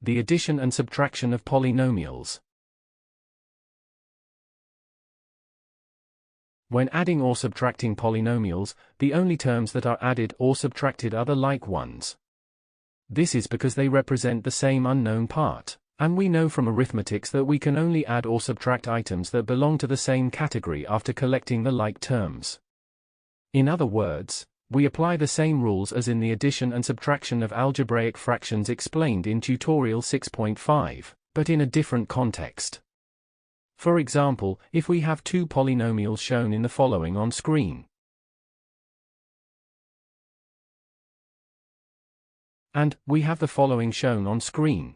The addition and subtraction of polynomials. When adding or subtracting polynomials, the only terms that are added or subtracted are the like ones. This is because they represent the same unknown part, and we know from arithmetics that we can only add or subtract items that belong to the same category after collecting the like terms. In other words, we apply the same rules as in the addition and subtraction of algebraic fractions explained in tutorial 6.5, but in a different context. For example, if we have two polynomials shown in the following on screen, and we have the following shown on screen,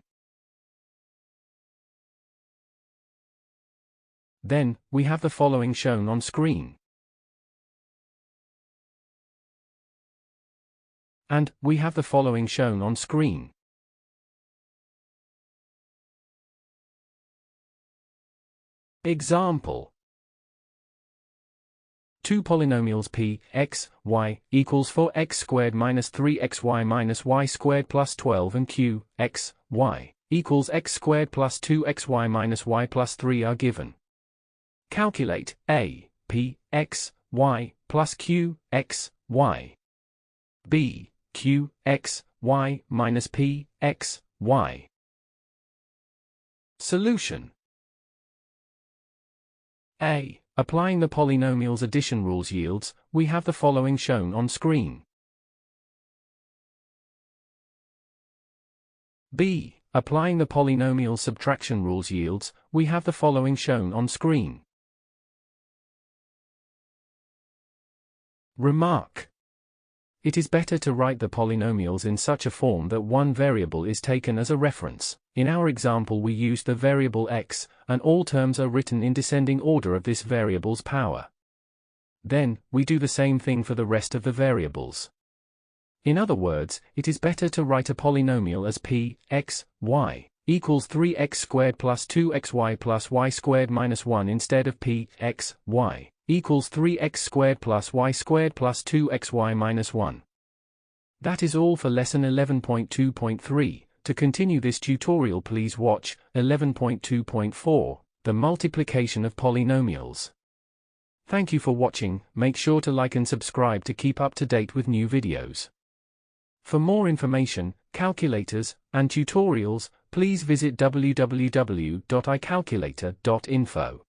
then we have the following shown on screen, and we have the following shown on screen. Example: two polynomials p, x, y, equals 4x squared minus 3xy minus y squared plus 12 and q, x, y, equals x squared plus 2xy minus y plus 3 are given. Calculate a, p, x, y, plus q, x, y. b, q, x, y, minus p, x, y. Solution: A. Applying the polynomials addition rules yields, we have the following shown on screen. B. Applying the polynomial subtraction rules yields, we have the following shown on screen. Remark: it is better to write the polynomials in such a form that one variable is taken as a reference. In our example we used the variable x, and all terms are written in descending order of this variable's power. Then, we do the same thing for the rest of the variables. In other words, it is better to write a polynomial as p, x, y, equals 3x squared plus 2xy plus y squared minus 1 instead of p, x, y, equals 3x squared plus y squared plus 2xy minus 1. That is all for lesson 11.2.3. To continue this tutorial please watch 11.2.4, the multiplication of polynomials. Thank you for watching. Make sure to like and subscribe to keep up to date with new videos. For more information, calculators, and tutorials, please visit www.icalculator.info.